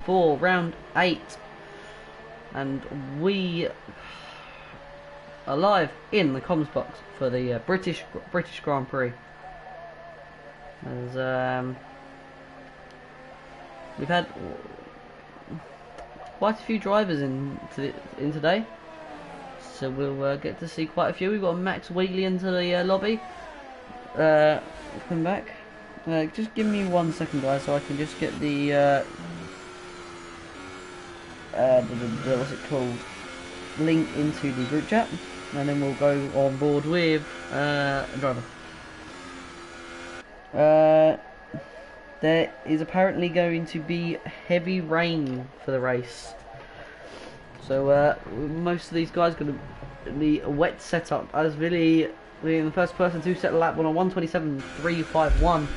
for round 8, and we are live in the comms box for the British Grand Prix. As we've had quite a few drivers in today, so we'll get to see quite a few. We've got Max Wheatley into the lobby. Come back. Just give me 1 second, guys, so I can just get the what's it called, link into the group chat, and then we'll go on board with a driver. There is apparently going to be heavy rain for the race, so most of these guys are going to be a wet setup, as Billy being the first person to set a lap on a 1:27.351.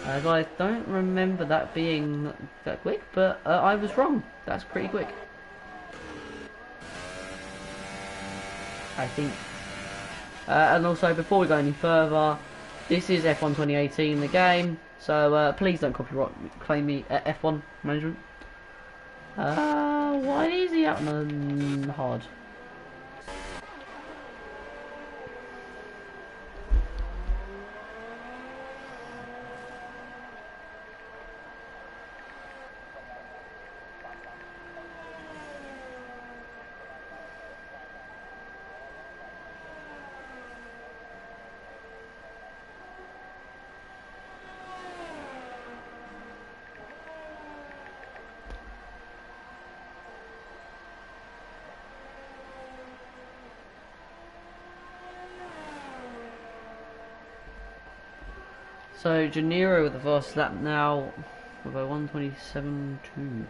As I don't remember that being that quick, but I was wrong. That's pretty quick, I think. And also, before we go any further, this is F1 2018, the game, so please don't copyright claim me at F1 management. Why is he out on hard? So Janiro with the fast lap now with a 1:27.2.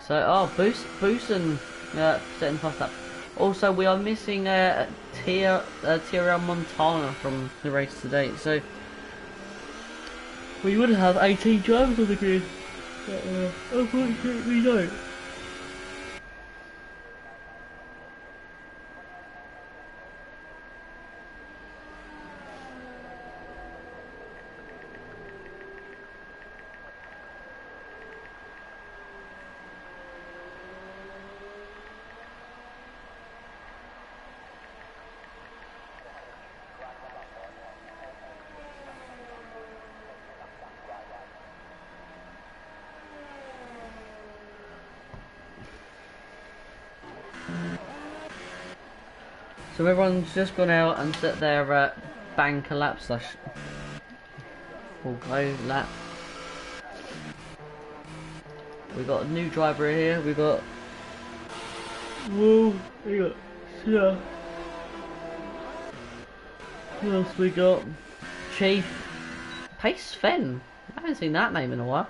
So boost and setting fast lap. Also, we are missing Tia Montana from the race today, so we would have 18 drivers on the grid, but unfortunately we don't. So everyone's just gone out and set their banker lap slash full go lap. We got a new driver here. We got yeah. Who else we got? Chief Pace Fen. I haven't seen that name in a while.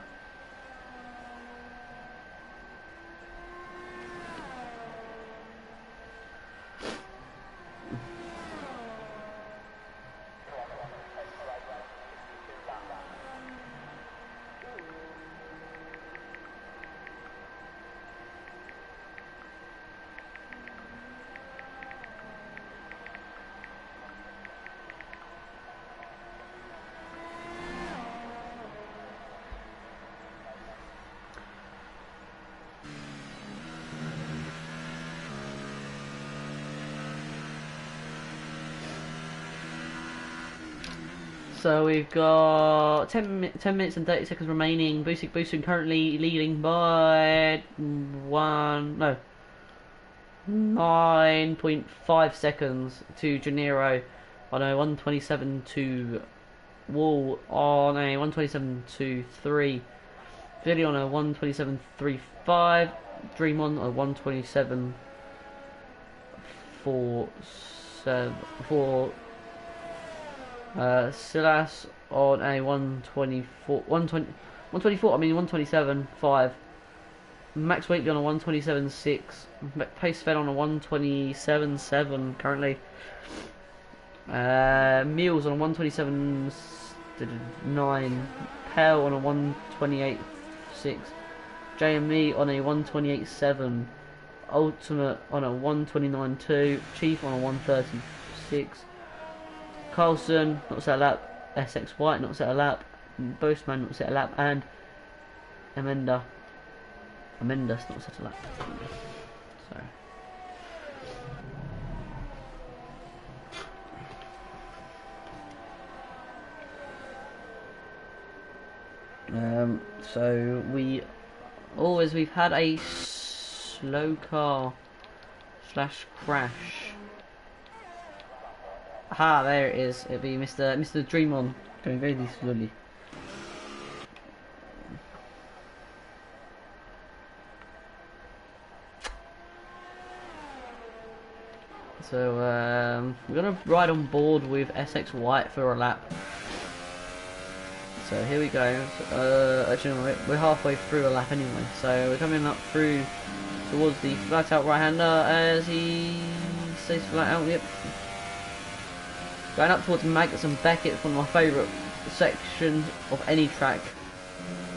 So we've got 10 minutes and 30 seconds remaining. Boosting currently leading by 9.5 seconds to Janiro on a 1:27.2. Wall on a 1:27.23. Billy on a 1:27.35. Dream on a 1:27.47. Silas on a 1:27.5. Max Wheatley on a 1:27.6. Pace Fed on a 1:27.7 currently. Meals on a 1:27.9. Pell on a 128.6, JME on a 128.7, Ultimate on a 129.2, Chief on a 130.6, Carlson not set a lap, SX White not set a lap, Boastman not set a lap, and Amenda's not set a lap. Sorry. So we've had a slow car slash crash. Aha, there it is. It'd be Mr. Dream On going very slowly. So we're gonna ride on board with SX White for a lap. So here we go. Actually, we're halfway through a lap anyway. So we're coming up through towards the flat out right hander as he stays flat out. Yep. Going up towards Maggots and Beckett, one of my favourite sections of any track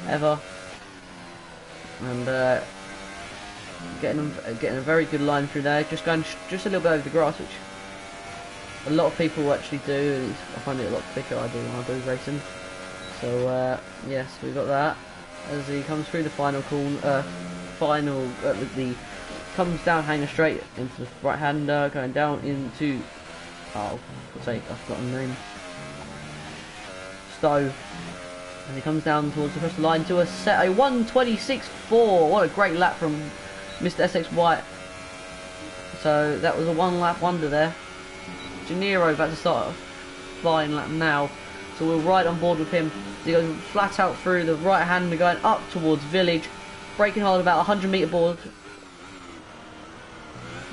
ever. And getting a very good line through there. Just going just a little bit over the grass, which a lot of people actually do. And I find it a lot quicker I do when I do racing. So yes, we got that as he comes through the final corner, the comes down hanger straight into the right hander, going down into for God's sake, I've forgotten the name. Stowe, and he comes down towards across the line to a 126.4. What a great lap from Mr. SX White. So that was a one lap wonder there. Gennaro about to start a flying lap now. So we'll ride on board with him. He goes flat out through the right hander, going up towards Village, braking hard about 100 metre board.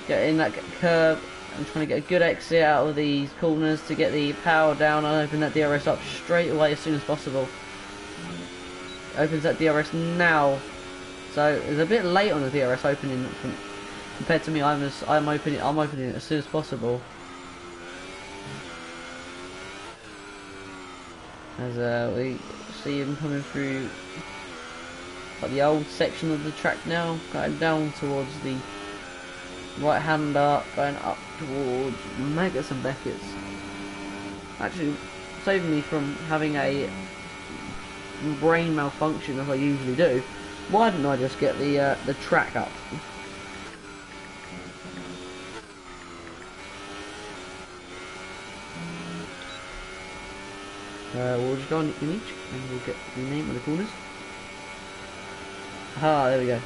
Getting that curve and trying to get a good exit out of these corners to get the power down and open that DRS up straight away as soon as possible. Opens that DRS now. So it's a bit late on the DRS opening compared to me. I'm opening it as soon as possible. As we see him coming through like the old section of the track now, going down towards the right hander, going up towards Maggots and Beckett's. Actually saving me from having a brain malfunction as I usually do. Why didn't I just get the track up? We'll just go on in each and we'll get the name of the corners. Ah, there we go.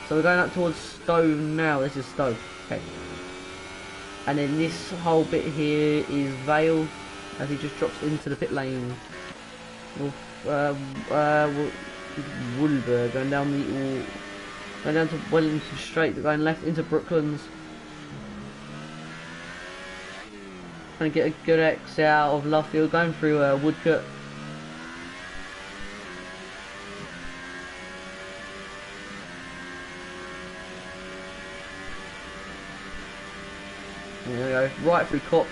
So we're going up towards Stowe now. This is Stowe. Okay. And then this whole bit here is Vale as he just drops into the pit lane. Woolberg going down to Wellington Straight, going left into Brooklands. Trying to get a good exit out of Lovefield, going through Woodcote. There we go, right through Copse.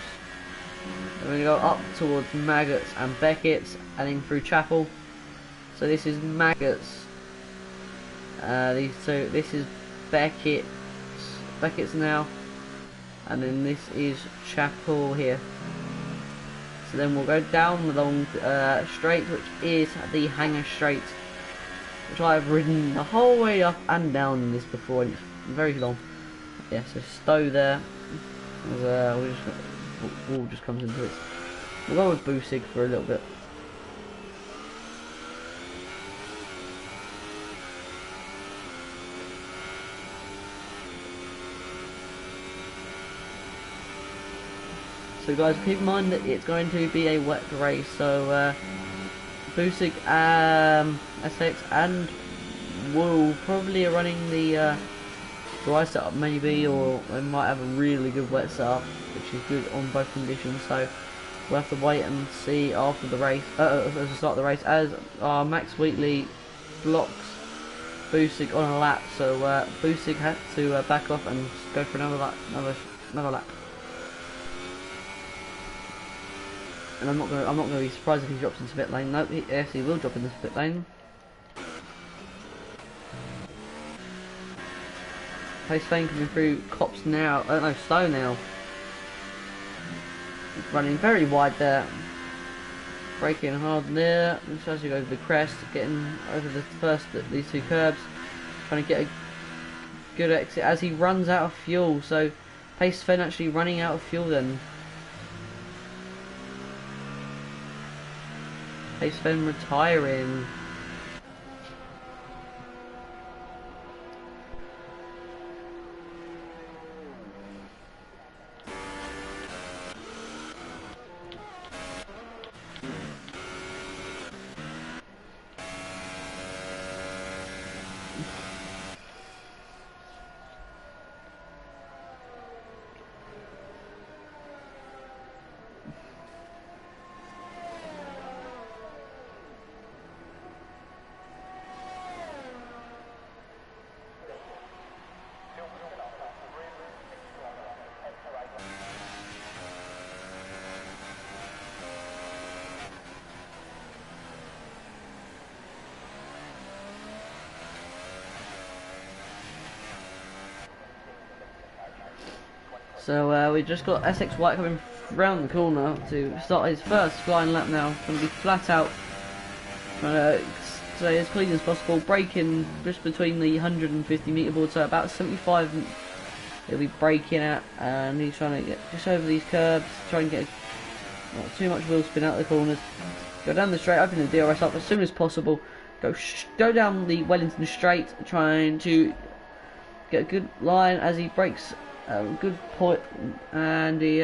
We're going to go up towards Maggots and Beckett's and then through Chapel. So this is Maggots. So this is Beckett's now. And then this is Chapel here. So then we'll go down along straight, which is the Hanger Straight, which I've ridden the whole way up and down this before, and it's very long. Yeah, so Stowe there. We'll just comes into it. We'll go with Boosig for a little bit. So guys, keep in mind that it's going to be a wet race, so Boosig, SX and Wool probably are running the dry setup maybe, or they might have a really good wet setup, which is good on both conditions. So we'll have to wait and see after the race, as we start the race, as Max Wheatley blocks Boosig on a lap. So Boosig had to back off and go for another lap. And I'm not gonna be surprised if he drops into pit lane. Nope, yes, he will drop into pit lane. Pace Fane coming through Cops now. Oh no, Stowe now. Running very wide there. Braking hard there. Just as you go over the crest, getting over the first these two curbs, trying to get a good exit as he runs out of fuel. So Pace Fane actually running out of fuel then. Pace Fane retiring. So we just got SWE coming round the corner to start his first flying lap now. Going to be flat out, trying to stay as clean as possible, braking just between the 150 metre board, so about 75 he'll be braking at, and he's trying to get just over these curbs, try and get not too much wheel spin out of the corners, go down the straight, open the DRS up as soon as possible, go down the Wellington straight, trying to get a good line as he brakes. Good point, and he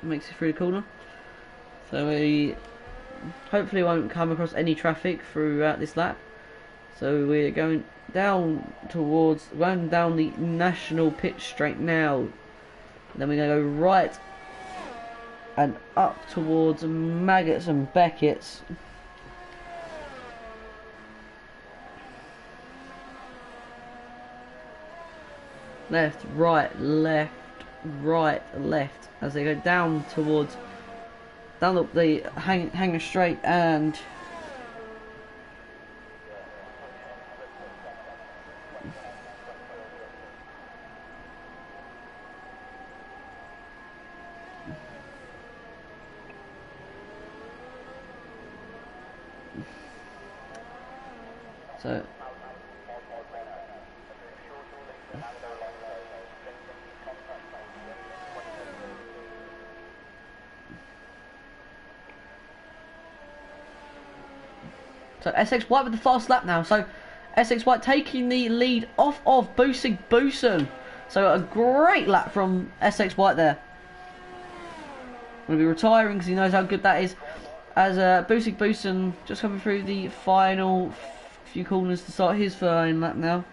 makes it through the corner. So he hopefully won't come across any traffic throughout this lap. So we're going down the national pit straight now. And then we're going to go right and up towards Maggots and Beckett's. Left, right, left, right, left, as they go down towards the hangar straight, and so SWE with the fast lap now. So SWE taking the lead off of Boosig Boosen. So a great lap from SWE there. Going to be retiring because he knows how good that is. As Boosig Boosen just coming through the final few corners to start his flying lap now.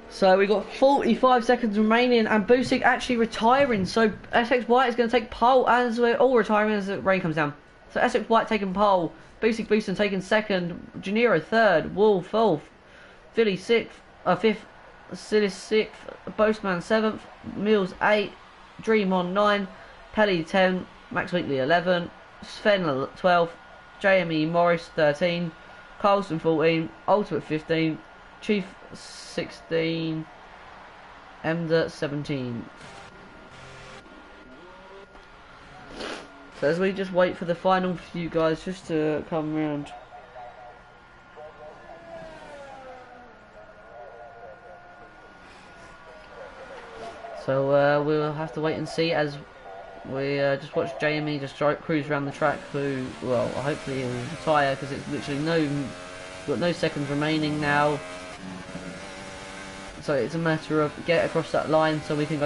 So we got 45 seconds remaining, and Boosig actually retiring. So SWE is going to take pole as we're all retiring as the rain comes down. So SWE taking pole, Boosig Boosen taking second, Janiro third, Wolf fourth, Philly sixth, fifth, Silis sixth, Boastman seventh, Mills 8, Dream on 9, Pelly 10, Max Wheatley 11, Sven 12, JME Morris 13, Carlson 14, Ultimate 15, Chief 16, Emder 17. So as we just wait for the final few guys just to come around. So we'll have to wait and see as we just watch JME just cruise around the track, who, well, hopefully he'll retire because it's literally We've got no seconds remaining now. So it's a matter of get across that line so we can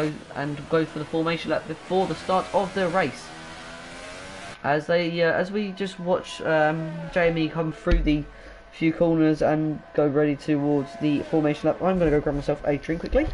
go for the formation lap before the start of the race. As we just watch Jamie come through the few corners and go ready towards the formation lap, I'm going to go grab myself a drink quickly.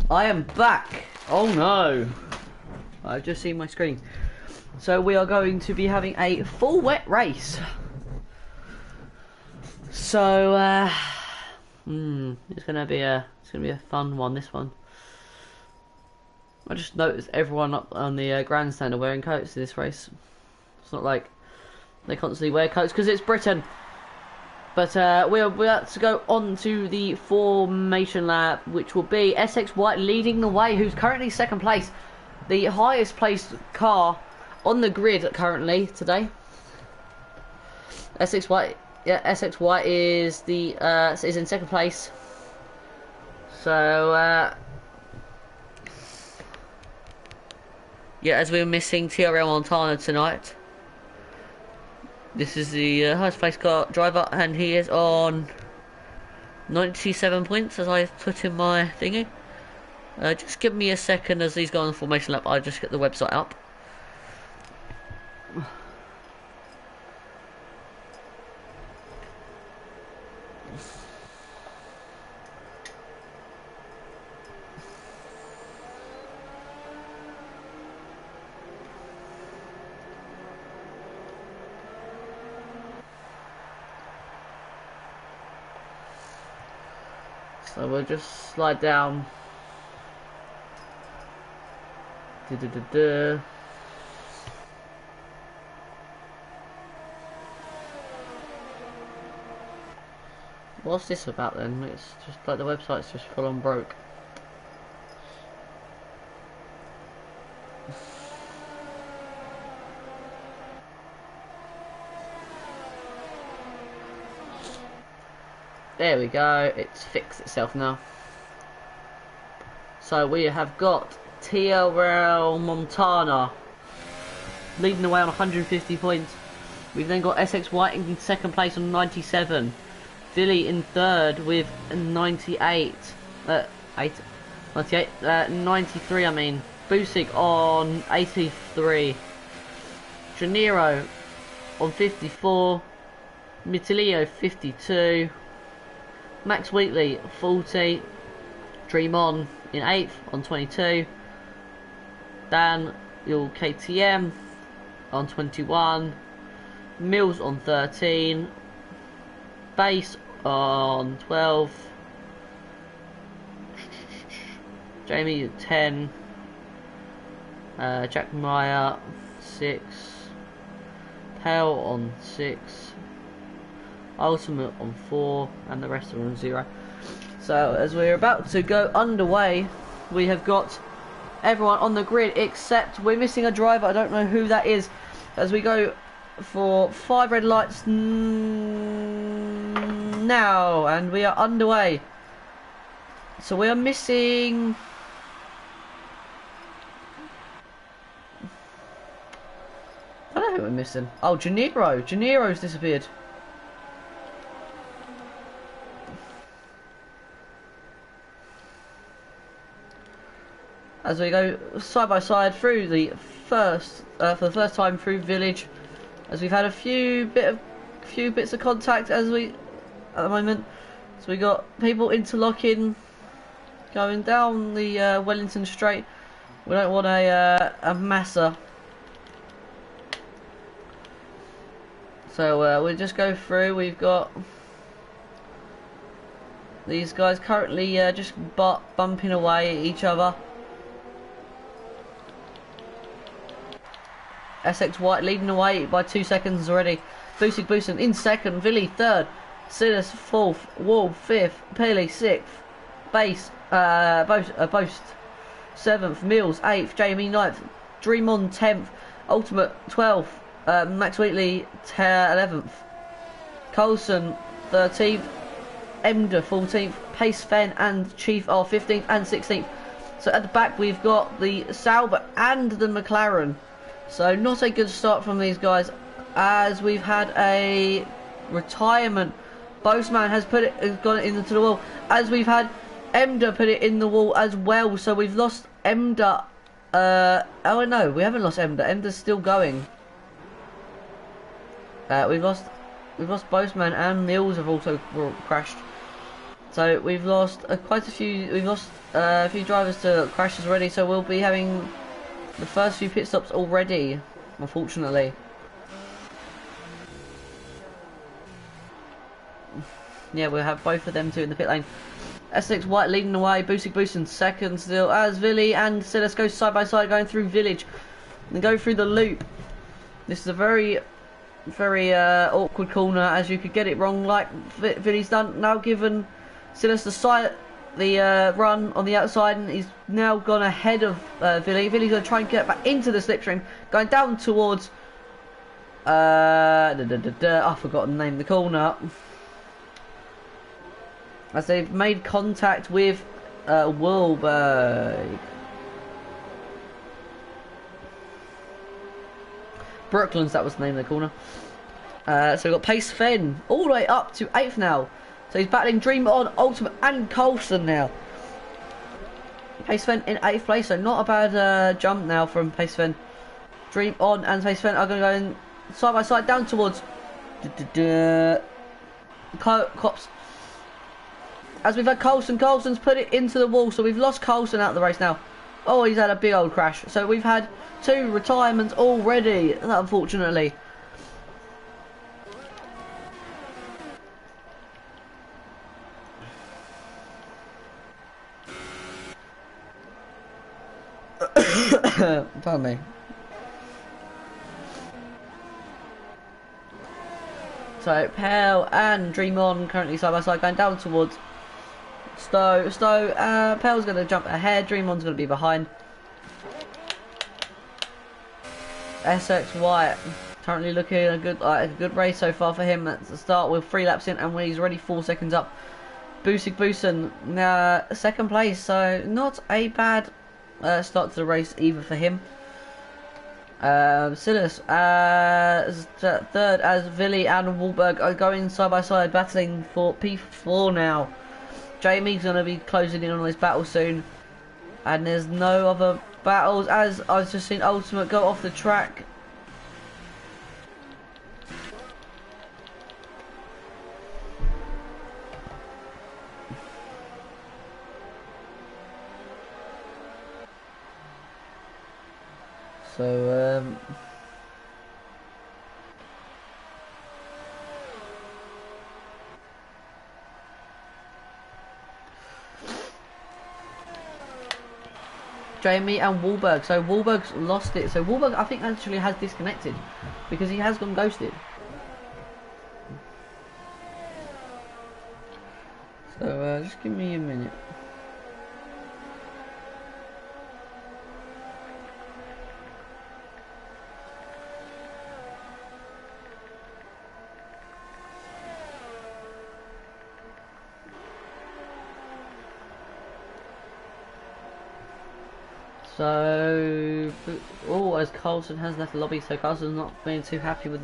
I am back. Oh no, I've just seen my screen. So we are going to be having a full wet race. So it's gonna be a fun one. This one. I just noticed everyone up on the grandstand are wearing coats in this race. It's not like they constantly wear coats because it's Britain. But we're about to go on to the formation lap, which will be SWE leading the way, who's currently second place. The highest placed car on the grid currently today. SWE is is in second place. So yeah, as we were missing TRL Montana tonight. This is the highest placed car driver, and he is on 97 points, as I put in my thingy. Just give me a second as these go on the formation lap. I'll just get the website up. So we'll just slide down. What's this about then? It's just like the website's just full on broke. There we go, it's fixed itself now. So we have got TRL Montana leading the way on 150 points. We've then got SWE in second place on 97. Philly in third with 93 I mean. Busig on 83. Janiro on 54. Mitilio 52. Max Wheatley 40. Dream On in 8th on 22. Dan your KTM on 21, Mills on 13, Base on 12, Jamie 10, Jack Meyer 6, Pale on 6, Ultimate on 4, and the rest are on 0. So as we're about to go underway, we have got everyone on the grid except we're missing a driver. I don't know who that is. As we go for 5 red lights now, and we are underway. So we are missing. I don't know who we're missing. Oh, Janiro. Janiro's disappeared. As we go side by side through the first, for the first time through Village, as we've had a few bits of contact at the moment. So we got people interlocking, going down the Wellington Straight. We don't want a massa. So we'll just go through. We've got these guys currently just bumping away at each other. SX White leading away by 2 seconds already. Boosting in second. Villy third. Silas fourth. Wall fifth. Paley sixth. Base Boast seventh. Mills eighth. Jamie ninth. Dreamon 10th. Ultimate 12th. Max Wheatley 11th. Coulson 13th. Emder 14th. Pace Fen and Chief are 15th and 16th. So at the back we've got the Sauber and the McLaren. So not a good start from these guys, as we've had a retirement. Boastman has gone into the wall, as we've had Emder put it in the wall as well. So we've lost Emder. Oh no, we haven't lost Emder. Emder's still going. We've lost Boastman, and Mills have also crashed. So we've lost quite a few. We've lost a few drivers to crashes already. So we'll be having the first few pit stops already, unfortunately. Yeah, we'll have both of them two in the pit lane. S6 White leading away, boosting second still, as Villy and Silas go side by side going through Village and go through the loop. This is a very awkward corner, as you could get it wrong like Villy's done. Now given Silas the run on the outside, and he's now gone ahead of Villy. Villy's going to try and get back into the slipstream, going down towards I've forgotten the name of the corner, as they've made contact with Wilberg. Brooklands, that was the name of the corner. So we've got Pace Fen all the way up to 8th now. So he's battling Dream On, Ultimate and Coulson now. Pace Fen in 8th place, so not a bad jump now from Pace Fen. Dream On and Pace Fen are going to go in side by side down towards Cops. As we've had Coulson's put it into the wall, so we've lost Coulson out of the race now. Oh, he's had a big old crash. So we've had 2 retirements already, unfortunately. Pardon me. So Pale and Dream On currently side by side going down towards Stowe. Pale's going to jump ahead. Dream On's going to be behind. SX White currently looking a good race so far for him. That's the start with 3 laps in, and when he's already 4 seconds up. Boosen second place, so not a bad start to the race either for him. Silas third, as Villy and Wahlberg are going side by side battling for P4 now. Jamie's going to be closing in on this battle soon, and there's no other battles, as I've just seen Ultimate go off the track. So Jamie and Wahlberg. So Wahlberg's lost it. So Wahlberg, I think, actually has disconnected because he has gone ghosted. So just give me a minute. So, as Carlson has left the lobby, so Carlson's not being too happy with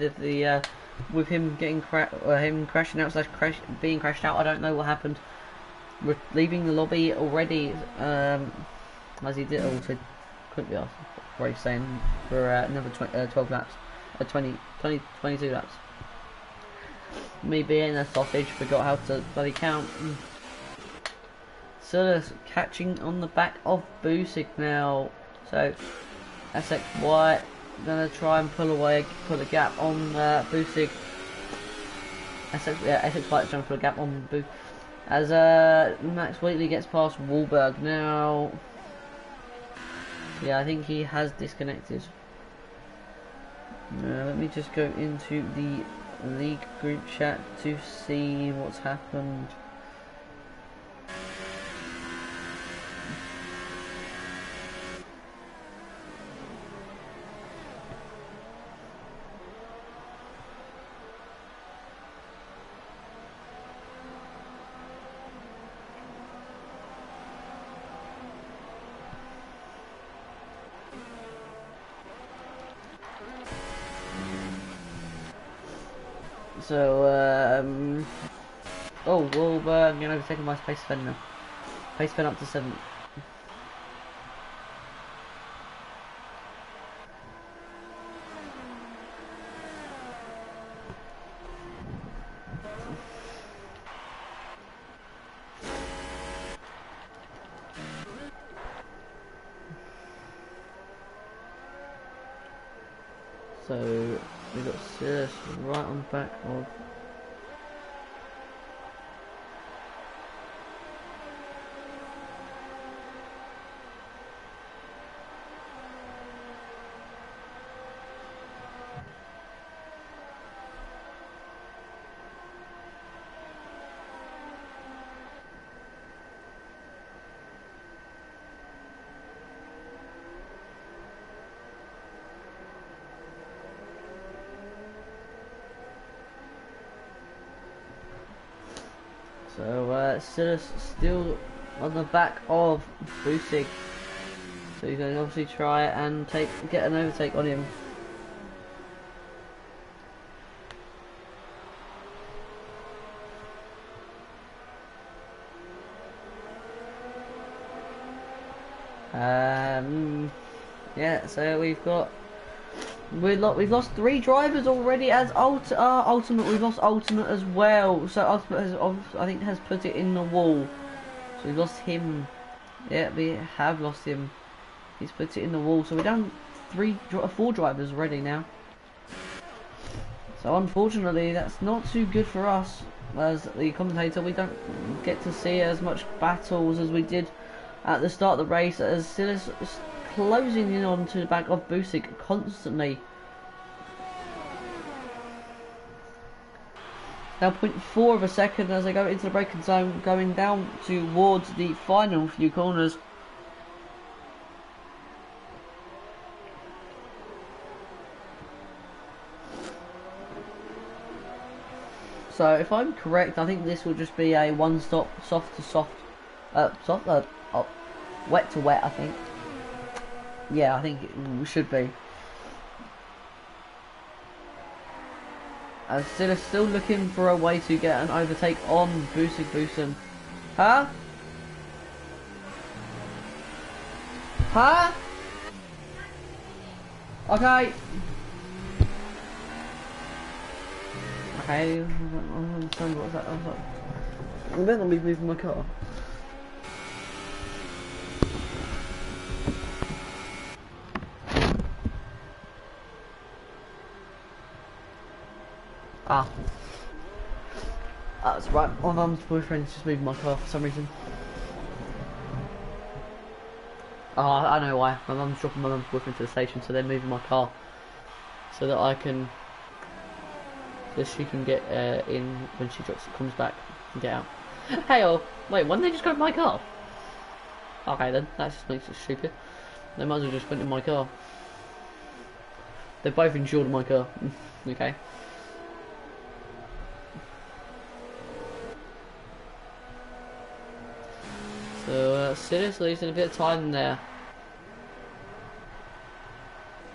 with him getting him crashing out being crashed out. I don't know what happened. We're leaving the lobby already, as he did also quickly asked race saying for another 12 laps, 22 laps. Me being a sausage forgot how to bloody count. Silas catching on the back of Busik now, so SXY gonna try and pull a gap on Busik. SXY is trying to pull a gap on Busik as Max Wheatley gets past Wahlberg now. Yeah, I think he has disconnected. Let me just go into the league group chat to see what's happened. So, oh, Wahlberg, you know, overtaking my pace pen now. Pace pen up to 7. So, we got Silas right on the back of. So Silas still on the back of Busik. So he's going to obviously try and get an overtake on him. Yeah, so we've lost 3 drivers already as Ultimate. We've lost Ultimate as well. So Ultimate has put it in the wall. So we've lost him. Yeah, we have lost him. He's put it in the wall. So we're down 4 drivers already now. So unfortunately, that's not too good for us as the commentator. We don't get to see as much battles as we did at the start of the race, as Silas is closing in onto the back of Busik constantly. Now 0.4 of a second as they go into the braking zone, going down towards the final few corners. So if I'm correct, I think this will just be a one-stop soft to soft, wet to wet, I think. Yeah, I think it should be. As Silas still looking for a way to get an overtake on Busik. Huh? Huh? Okay. Okay, I don't understand what's that. I better not be moving my car. Ah. That's right, my mum's boyfriend's just moving my car for some reason. Oh, I know why. My mum's dropping my mum's boyfriend to the station, so they're moving my car. So that I can... So she can get in when she comes back and get out. Hey, oh, wait, why didn't they just grab my car? Okay then, that just makes it stupid. They might as well just went in my car. They both insured my car. Okay. So, seriously, losing a bit of time there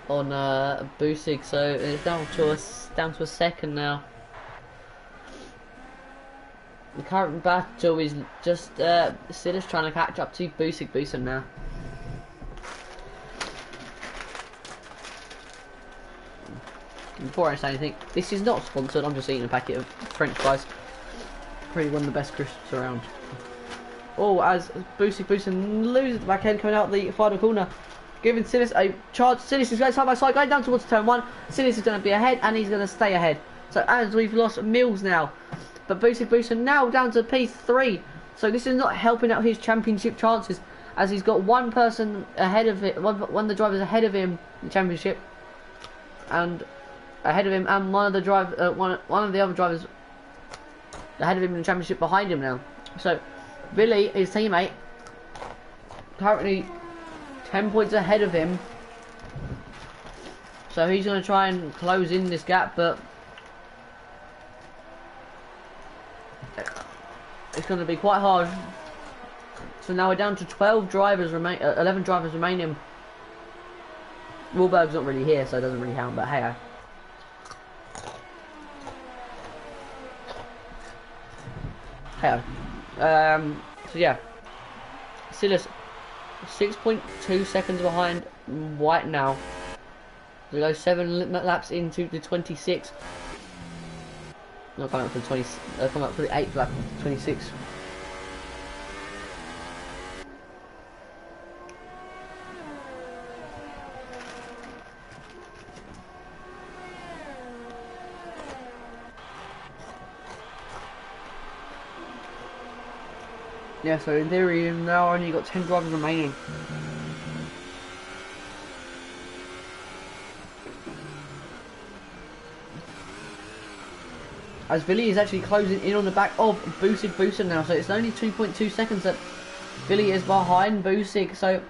on Busig, so it's down to a second now. The current battle is just Silas trying to catch up to Busig now. Before I say anything, this is not sponsored. I'm just eating a packet of French fries. Probably one of the best crisps around. Oh, as Busig loses the back end coming out the final corner. Giving Silas a charge. Silas is going side by side, going down towards turn 1. Silas is going to be ahead, and he's going to stay ahead. So as we've lost Mills now, but Busig now down to P3. So this is not helping out his championship chances, as he's got one person ahead of it, one of the drivers ahead of him in the championship, and ahead of him, and one of the other drivers ahead of him in the championship behind him now. So Billy, his teammate, currently 10 points ahead of him, so he's going to try and close in this gap, but it's going to be quite hard. So now we're down to 11 drivers remaining. Wahlberg's not really here, so it doesn't really count, but hey. Hey. So yeah, Silas 6.2 seconds behind White now. We go 7 laps into the 26. Not coming up for the 20. Coming up for the 8th lap, 26. Yeah, so in theory, you've now only got 10 drivers remaining. As Billy is actually closing in on the back of Busig now, so it's only 2.2 seconds that Billy is behind Busig, so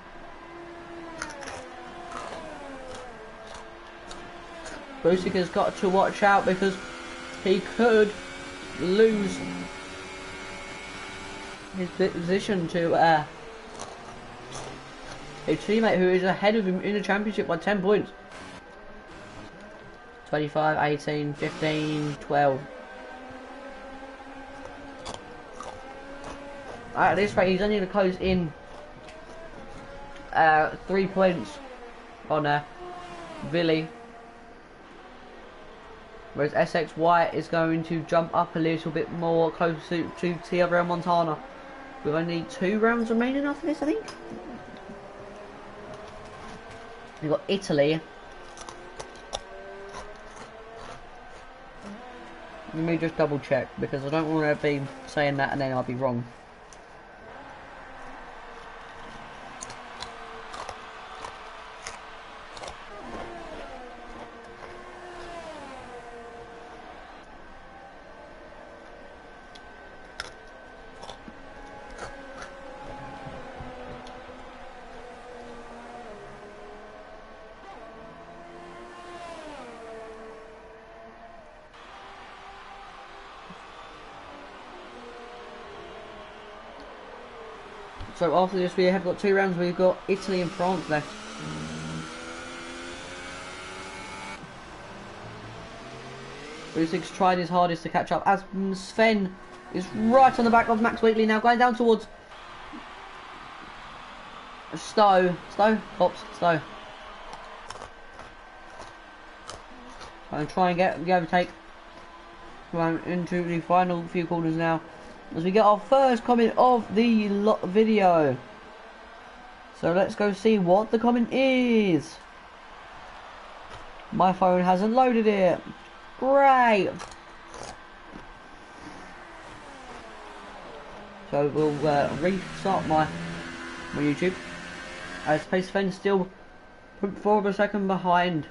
Busig has got to watch out because he could lose his position to a teammate who is ahead of him in the championship by 10 points. 25, 18, 15, 12. At this rate, he's only going to close in 3 points on Billy. Whereas SXY is going to jump up a little bit more close to Tierra Montana. We've only 2 rounds remaining after this, I think. We've got Italy. Let me just double check, because I don't want to be saying that and then I'll be wrong. So after this we have got 2 rounds, we've got Italy and France left. Busig's tried his hardest to catch up as Sven is right on the back of Max Wheatley now, going down towards Stowe. Stowe. And try and get the overtake. Going into the final few corners now, as we get our first comment of the video. So let's go see what the comment is. My phone hasn't loaded it. Great. So we'll restart my YouTube, as Pace Fen still 0.4 of a second behind.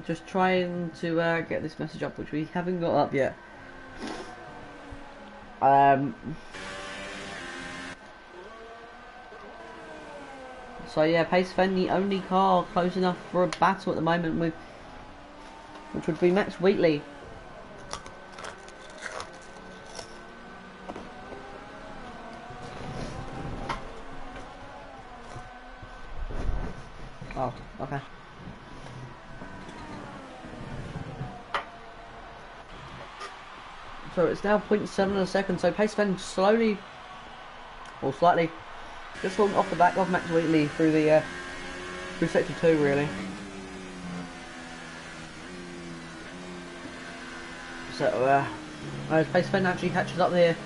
Just trying to get this message up, which we haven't got up yet. So yeah, Pace Fen, the only car close enough for a battle at the moment, with which would be Max Wheatley. Oh, okay. So it's now 0.7 a second, so Pace Fen slowly, or slightly, just falling off the back of Max Wheatley through the through sector 2 really. So as Pace Fen actually catches up here,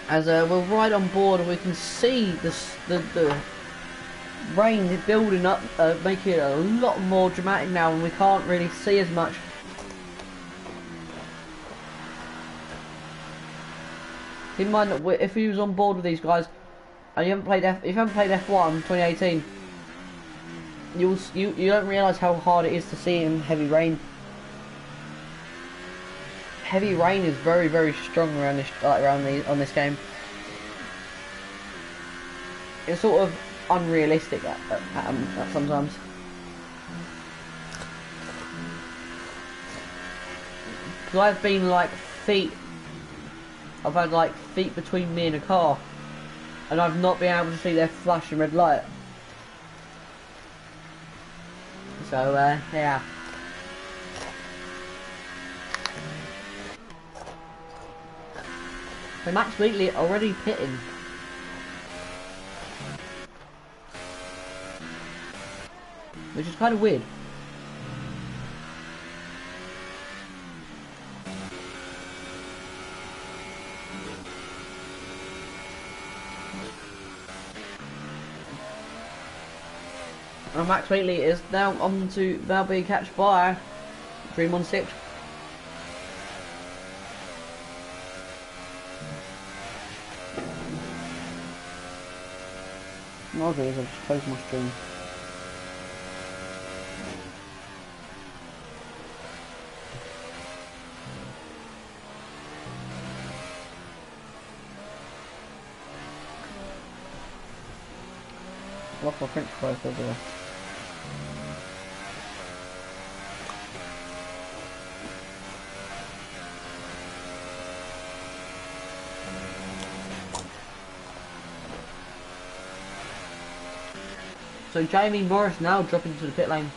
as we're right on board, we can see the rain building up, making it a lot more dramatic now, and we can't really see as much. Keep in mind that if you was on board with these guys and you haven't played F1 2018, you don't realise how hard it is to see in heavy rain. Heavy rain is very, very strong around on this game. It's sort of unrealistic at sometimes. Because I've been like I've had like feet between me and a car, and I've not been able to see their flashing red light. So yeah. So Max Wheatley already pitting. Which is kind of weird. And Max Wheatley is now being catched by Dream16. What I'll do is I'll just close my stream. I lost my French fries over there. So Jamie Morris now dropping into the pit lane.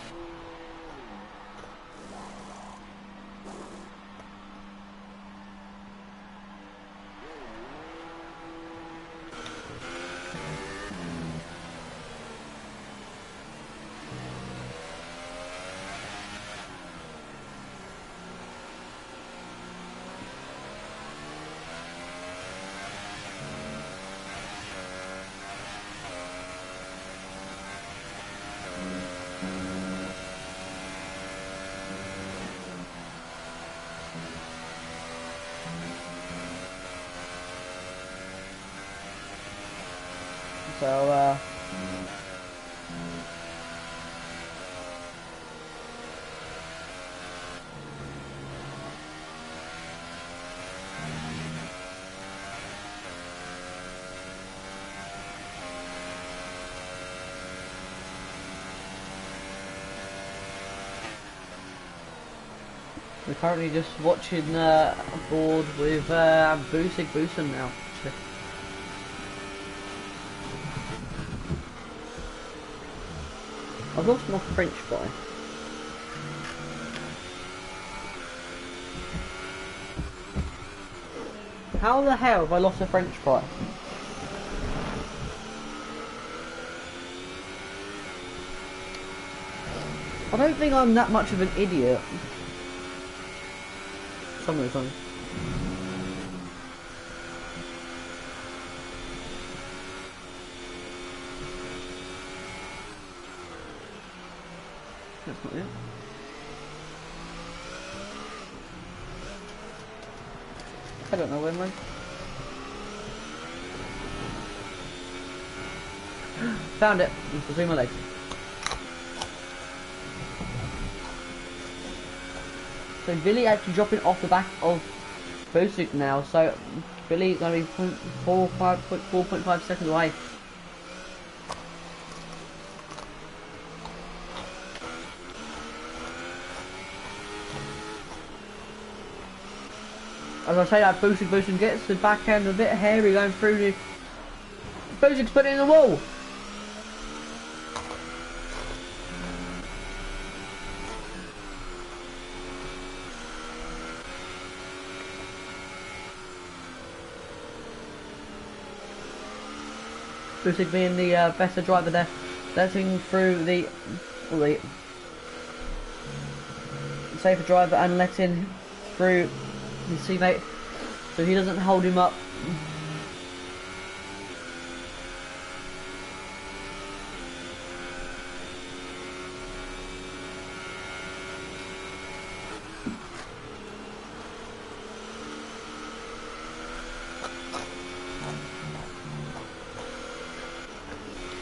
So we're currently just watching a board with Boosig Boosen now. I've lost my French fry. How the hell have I lost a French fry? I don't think I'm that much of an idiot. Some of the time. That's not it. I don't know where mine. Found it. It's between my legs. So Billy actually dropping off the back of Bosick now. So Billy's going to be 4.5 seconds away. As I say that, Bosick gets the back end a bit hairy going through the... Bosick's put it in the wall! Bosick being the better driver there, letting through the safer driver and letting through his teammate so he doesn't hold him up.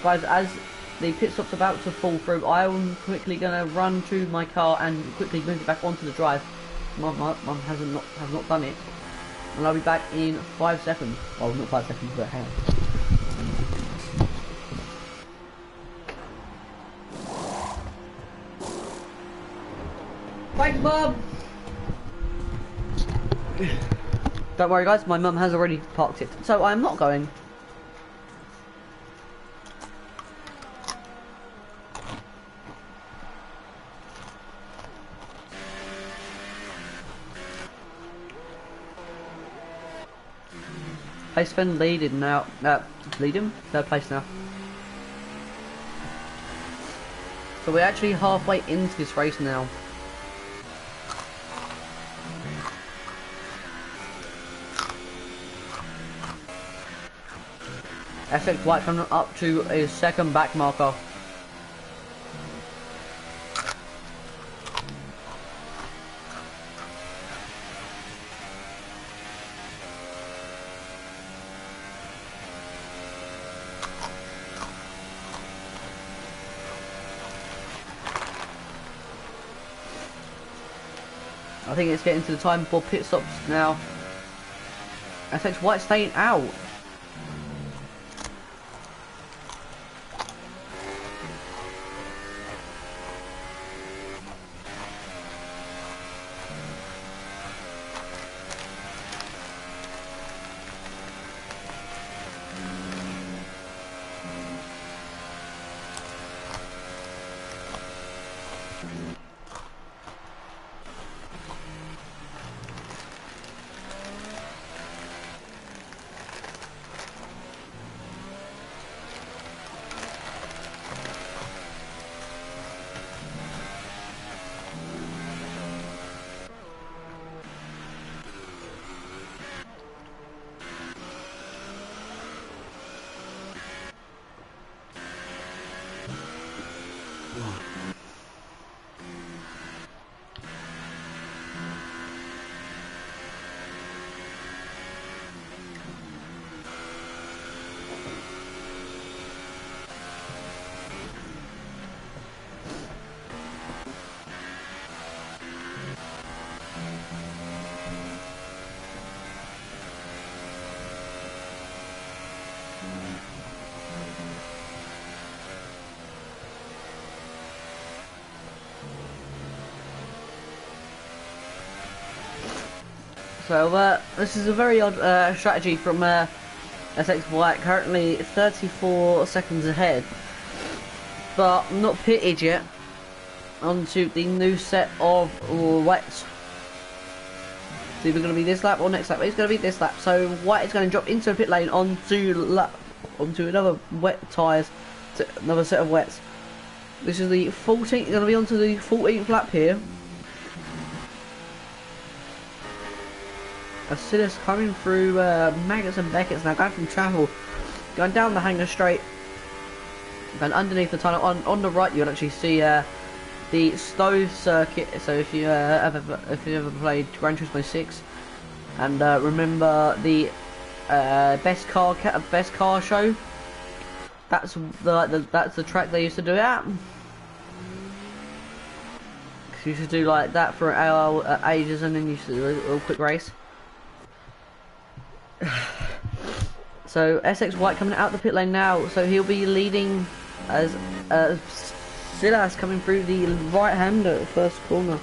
Guys, as the pit stop's about to fall through, I'm quickly going to run to my car and quickly move it back onto the drive. My mum has not done it, and I'll be back in 5 seconds. Well, not 5 seconds, but hang on. Thanks, Mum! Don't worry guys, my mum has already parked it, so I'm not going. Paceman leading now, leading? Third place now. So we're actually halfway into this race now. SX White coming up to his second back marker. I think it's getting to the time for pit stops now. SX White staying out. So this is a very odd strategy from SX White, currently 34 seconds ahead, but not pitted yet, onto the new set of wets. It's either going to be this lap or next lap, but it's going to be this lap, so White is going to drop into the pit lane onto another wet tyres, another set of wets. This is the 14th, going to be onto the 14th lap here. Acidus coming through Maggots and Beckett's now, going from travel, going down the hanger straight, and underneath the tunnel on the right you'll actually see the Stove circuit. So if you ever played Gran Turismo 6, And remember the best car show? That's that's the track they used to do it at. You used to do like that for ages, and then you used to do a little quick race. So SX White coming out the pit lane now, so he'll be leading as Silas coming through the right hander at the first corner.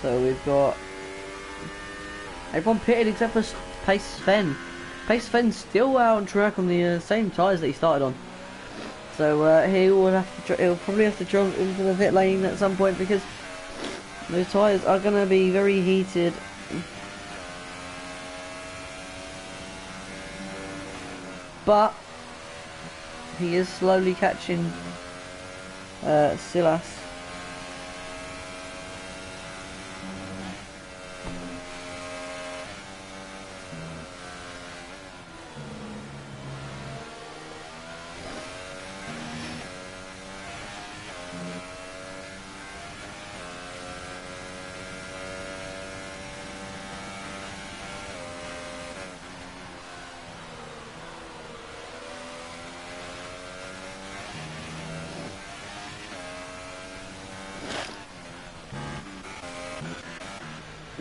So we've got everyone pitted except for Pace Sven. Pace Sven's still out on track on the same tyres that he started on. So he'll probably have to jump into the pit lane at some point because those tyres are going to be very heated. But he is slowly catching Silas.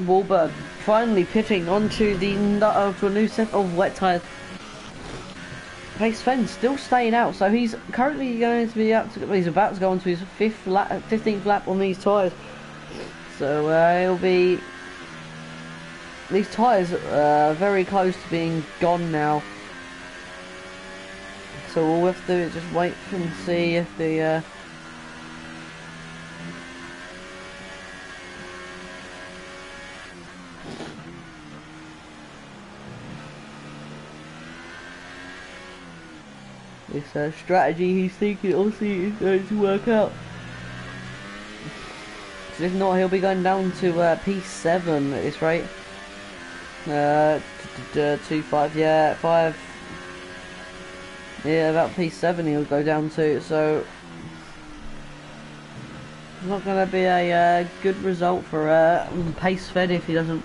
Wahlberg finally pitting onto a new set of wet tyres. Pace Sven still staying out, so he's currently going to be he's about to go on to his 15th lap on these tyres. So he'll be, these tyres are very close to being gone now. So all we have to do is just wait and see if the this strategy he's thinking obviously is going to work out. So if not, he'll be going down to P7 at this rate. 2-5, yeah, 5. Yeah, about P7 he'll go down to. So it's not going to be a good result for Pace Sven if he doesn't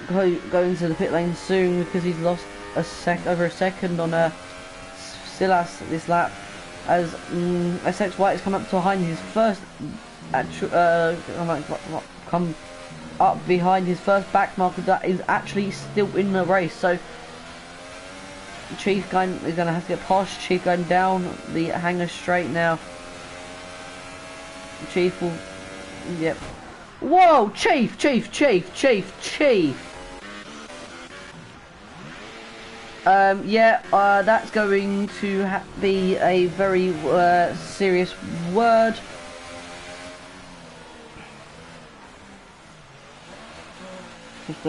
go into the pit lane soon, because he's lost over a second on Silas this lap, as SX White has come up behind his first come up behind his first back marker that is actually still in the race. So Chief is going to have to get past Chief going down the hanger straight now. Chief will, yep. Whoa, Chief! Yeah, that's going to be a very serious word. Just,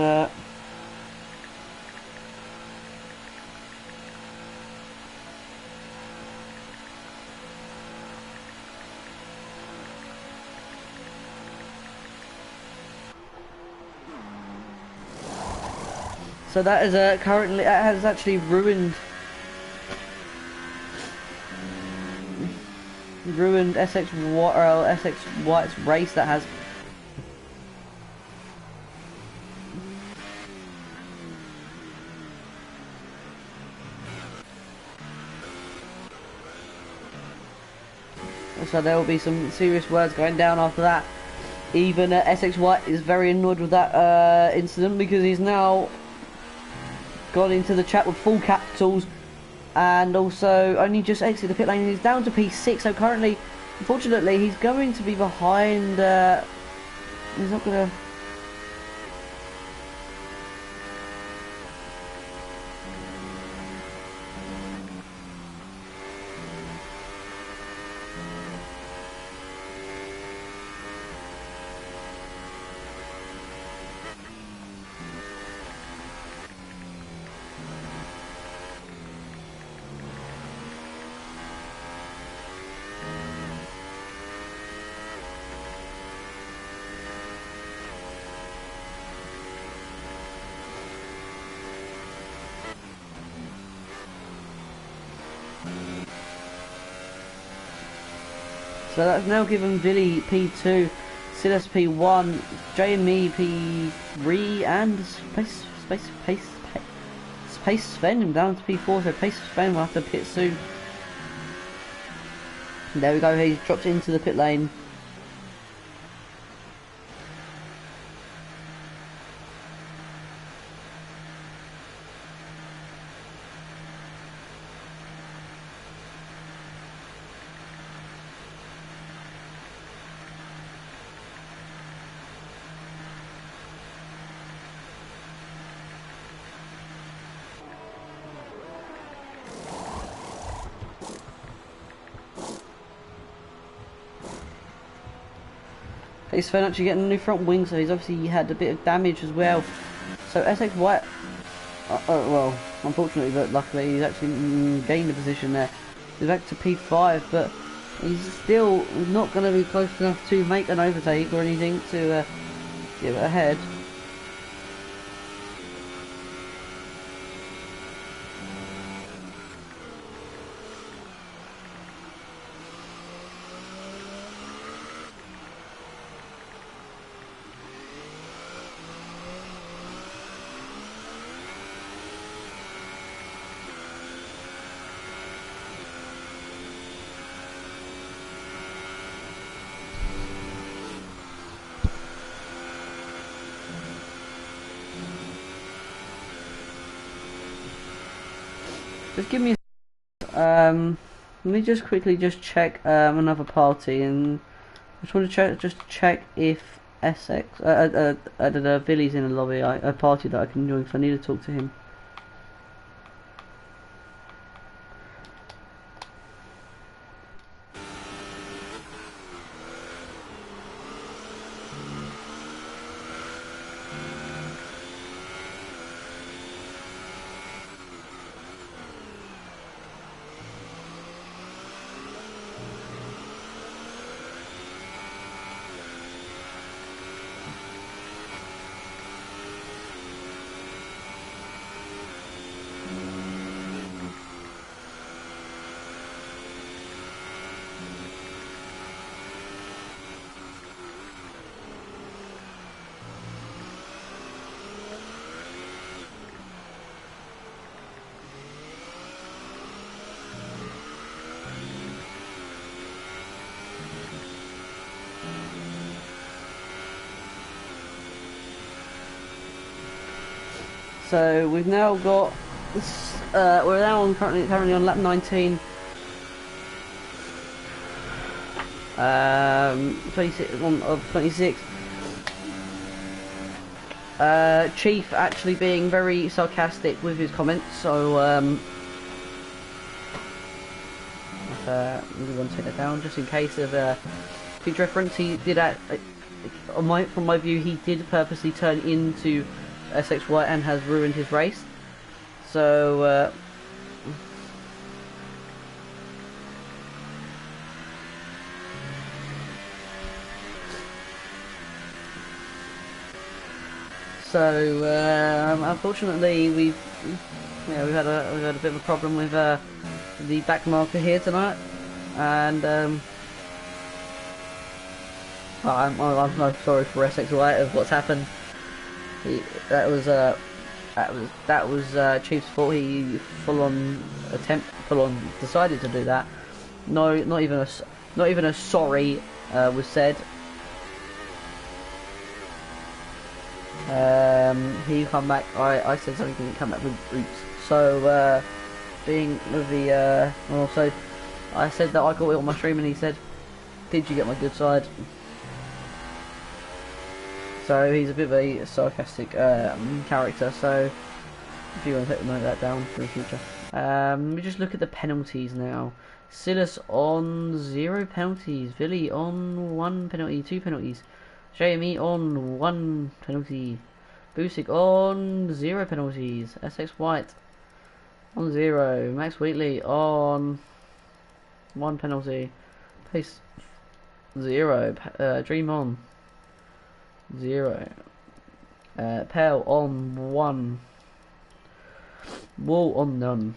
so that is currently, that has actually ruined SX White's race. That has. So there will be some serious words going down after that. Even SX White is very annoyed with that incident, because he's now got into the chat with full capitals and also only just exited the pit lane. He's down to P6, so currently, unfortunately, he's going to be behind. He's not going to. So that's now given Billy P2, Silas P1, JME P3, and Space Sven down to P4. So Pace Sven will have to pit soon. There we go. He's dropped into the pit lane. He's actually getting a new front wing, so he's obviously had a bit of damage as well. So SX White, well, unfortunately, but luckily, he's actually gained a position there. He's back to P5, but he's still not going to be close enough to make an overtake or anything to give it ahead. Just give me let me just quickly check another party, and I just want to check if SX I don't know, Billy's in a lobby, a party that I can join if I need to talk to him. So we've now got this, we're now on currently on lap 19. 26 of 26. Chief actually being very sarcastic with his comments, so I'm going to take that down just in case of future reference. He did from my view, he did purposely turn into SXY and has ruined his race. So unfortunately we've had a bit of a problem with the back marker here tonight, and I'm sorry for SXY of what's happened. That was Chief's fault. He full on decided to do that. No, not even a sorry was said. He come back. I said something, he didn't come back with oops. So being with the so I said that I got it on my stream, and he said, "Did you get my good side?" So he's a bit of a sarcastic character, so if you want to note that down for the future. Let me just look at the penalties now. Silas on 0 penalties, Billy on 1 penalty, 2 penalties, JME on 1 penalty, Busik on 0 penalties, SX White on 0, Max Wheatley on 1 penalty, Pace 0, Dream on 0, Pale on 1, Wall on none,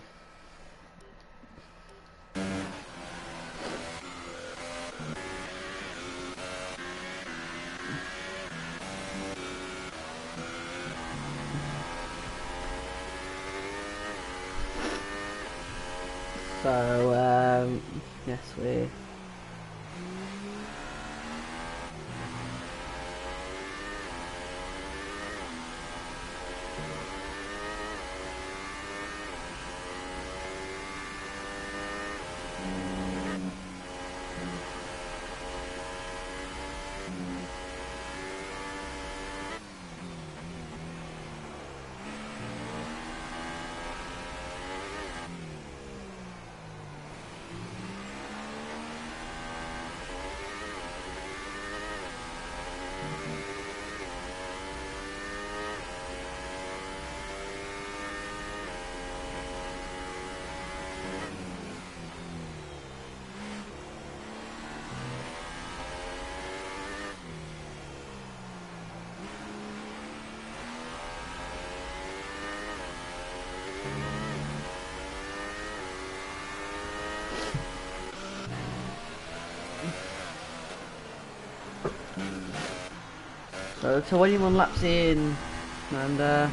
So, yes, we. So 21 laps in, and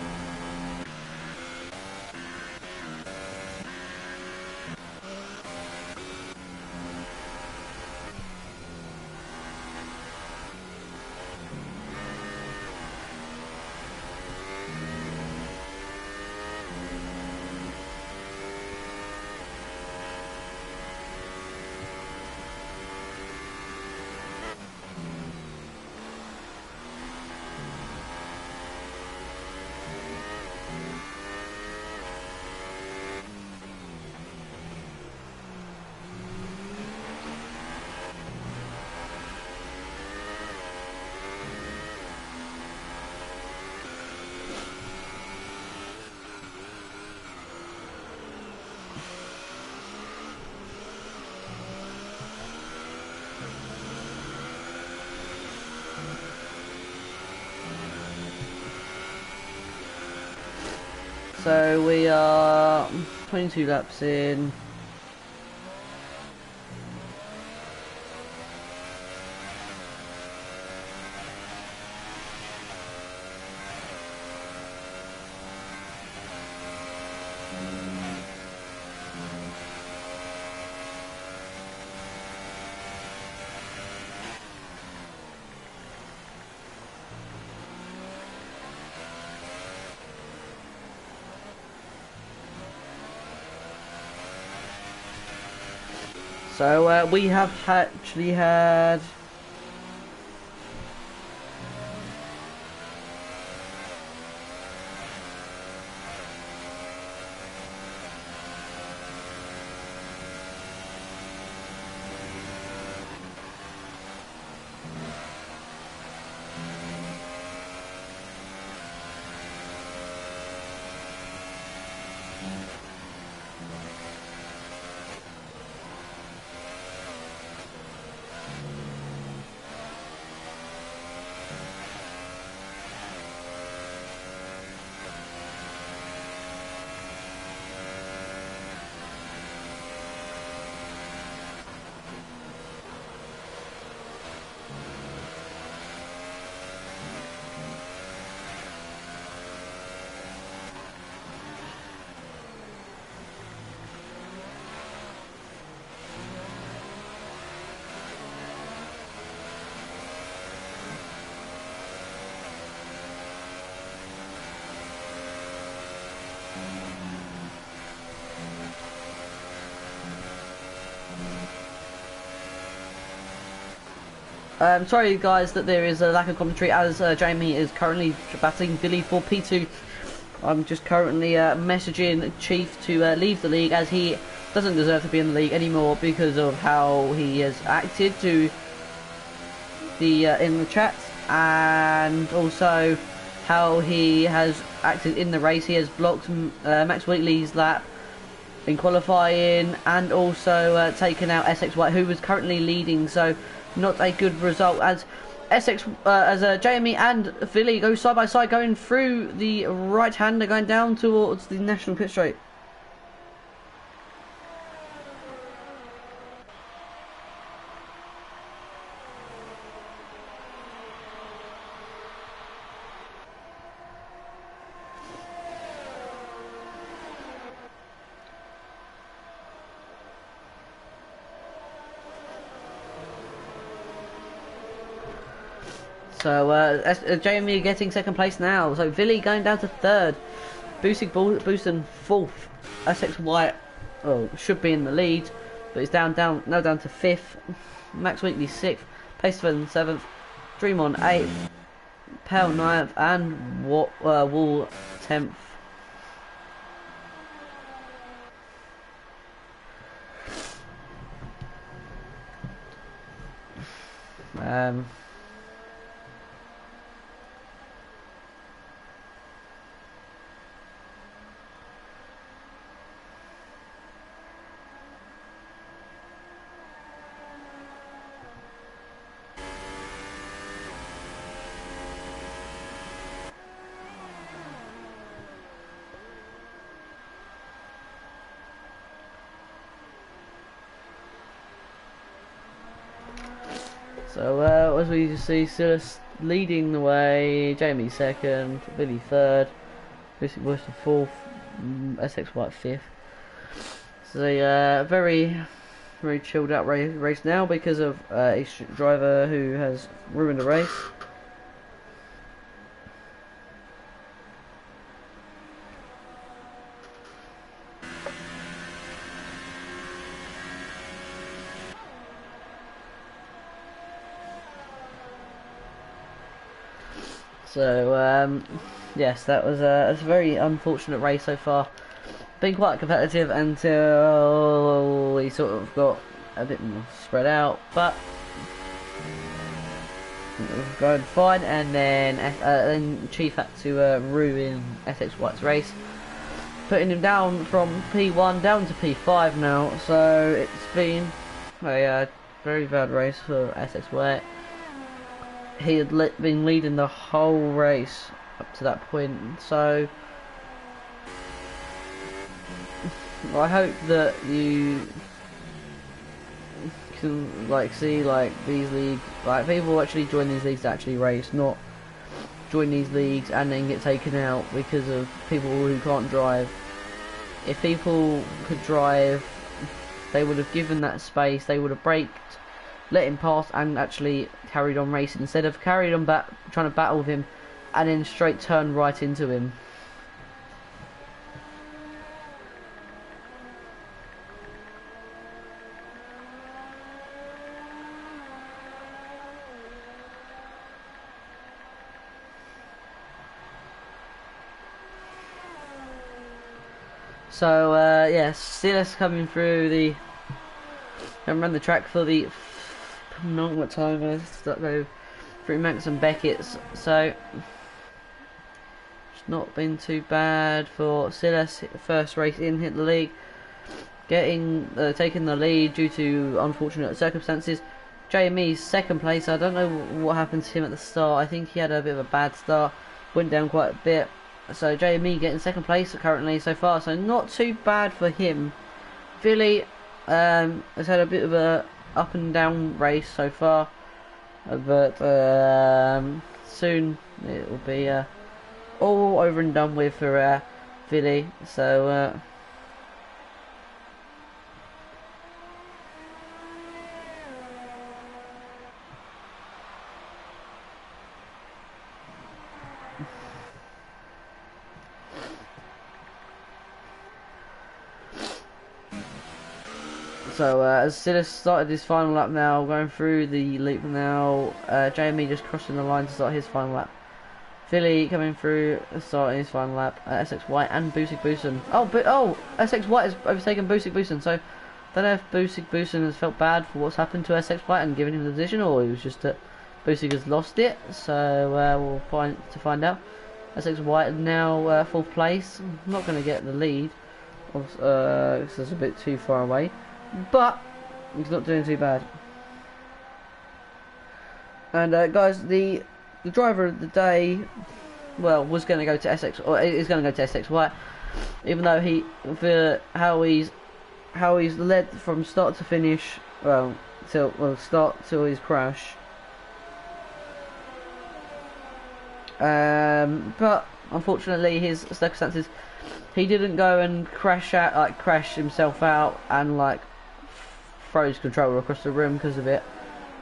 so we are 22 laps in. So we have actually had sorry guys that there is a lack of commentary as Jamie is currently battling Billy for P2. I'm just currently messaging Chief to leave the league as he doesn't deserve to be in the league anymore because of how he has acted to the in the chat, and also how he has acted in the race. He has blocked Max Wheatley's lap in qualifying, and also taken out SXY, who was currently leading. So not a good result as Jamie and Philly go side by side, going through the right hander, going down towards the national pit straight. So Jamie getting second place now. So Villy going down to third. Boosting fourth. Essex White should be in the lead, but he's down to fifth. Max Wheatley sixth. Paceford seventh. Dream on eighth. Pale ninth, and Wall 10th. So as we see, Silas leading the way, Jamie second, Billy third, Lucy Worcester fourth, Essex White fifth. So very chilled out race now because of a driver who has ruined the race. So yes, that was a very unfortunate race so far. Been quite competitive until we sort of got a bit more spread out, but it was going fine. And then Chief had to ruin Essex White's race, putting him down from P1 down to P5 now. So it's been a very bad race for Essex White. He had been leading the whole race up to that point, so I hope that you can see these leagues, people actually join these leagues to actually race, not join these leagues and then get taken out because of people who can't drive. If people could drive, they would have given that space, they would have braked, let him pass, and actually carried on racing instead of carried on trying to battle with him and then straight turn right into him. So yes, Silas coming through the run the track for the penultimate time. Let's go through Manx and Beckett's. So it's not been too bad for Silas. First race in, hit the league, taking the lead due to unfortunate circumstances. JME's second place. I don't know what happened to him at the start. I think he had a bit of a bad start, went down quite a bit. So JME getting second place currently so far, so not too bad for him. Billy has had a bit of a up and down race so far, but soon it will be all over and done with for Billy. So as Silas started his final lap now, going through the loop now, JME just crossing the line to start his final lap. Philly coming through, starting his final lap. Essex White and Boosig Boosen. Essex White has overtaken Boosig Boosen, so don't know if Boosig Boosen has felt bad for what's happened to Essex White and given him the position, or it was just that Boosig has lost it. So we'll find out. Essex White now fourth place. Not going to get the lead, because it's a bit too far away. But he's not doing too bad. And guys, the driver of the day, well, was going to go to Essex, or is going to go to Essex White, even though how he's led from start to finish, start till his crash. But unfortunately, his circumstances, he didn't go and crash himself out and throw his controller across the room because of it.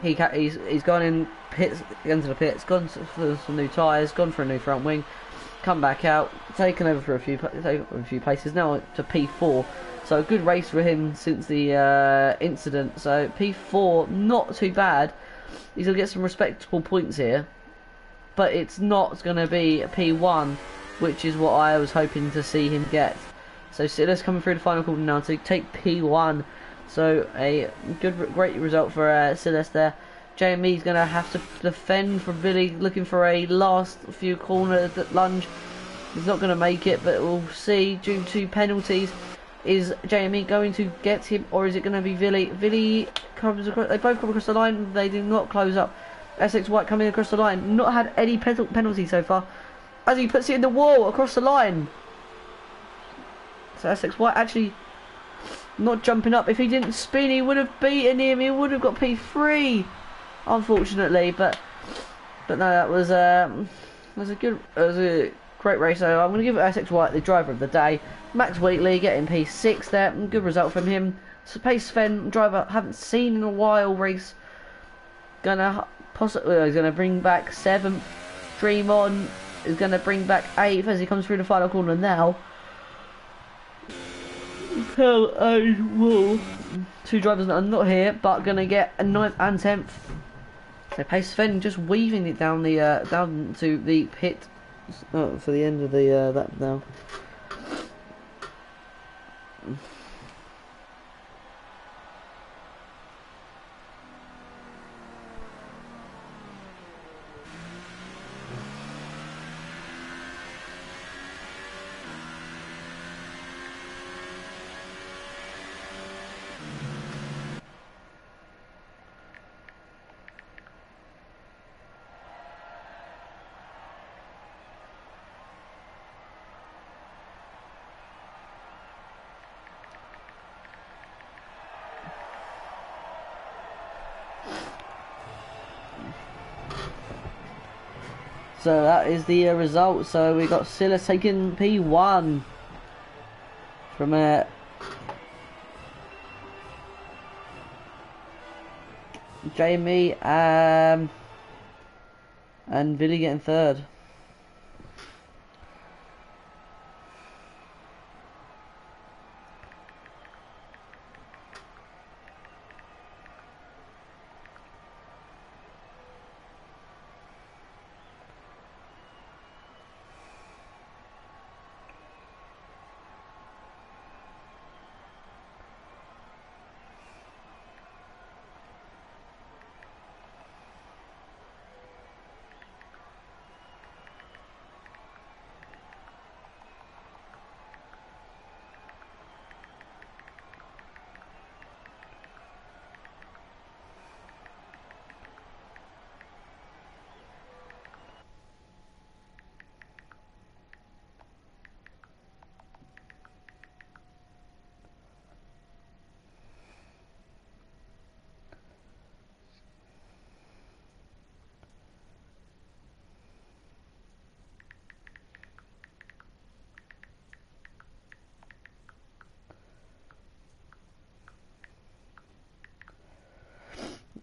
he's gone in pits into the pits, gone for some new tyres, gone for a new front wing, come back out, taken over for a few places. Now to P4. So a good race for him since the incident. So P4, not too bad. He's gonna get some respectable points here, but it's not gonna be P1, which is what I was hoping to see him get. So Silas coming through the final corner now to take P1. So a great result for Silas there. JME's going to have to defend from Billy, looking for a last few corner lunge. He's not going to make it, but we'll see due to penalties. Is JME going to get him, or is it going to be Billy? Billy comes across. They both come across the line. They do not close up. Essex White coming across the line. Not had any penalty so far. As he puts it in the wall across the line. So Essex White actually not jumping up. If he didn't spin, he would have beaten him. He would have got P3, unfortunately. But no, that was a great race. So I'm going to give Essex White the driver of the day. Max Wheatley getting P6 there. Good result from him. So Pace Sven, driver haven't seen in a while. Race gonna possibly he's gonna bring back 7th. Dream On is gonna bring back 8th as he comes through the final corner now. So, two drivers that are not here, but gonna get a 9th and 10th. So Pace Sven just weaving it down the down to the pit for the end of the that now. So that is the result. So we got Silas taking P1 from Jamie and Billy getting 3rd.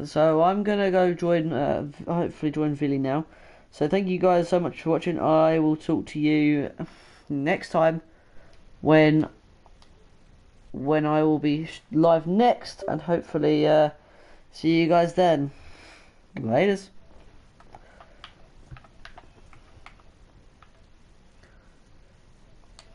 So I'm gonna go join, hopefully join Billy now. So thank you guys so much for watching. I will talk to you next time when I will be live next, and hopefully see you guys then. Laters.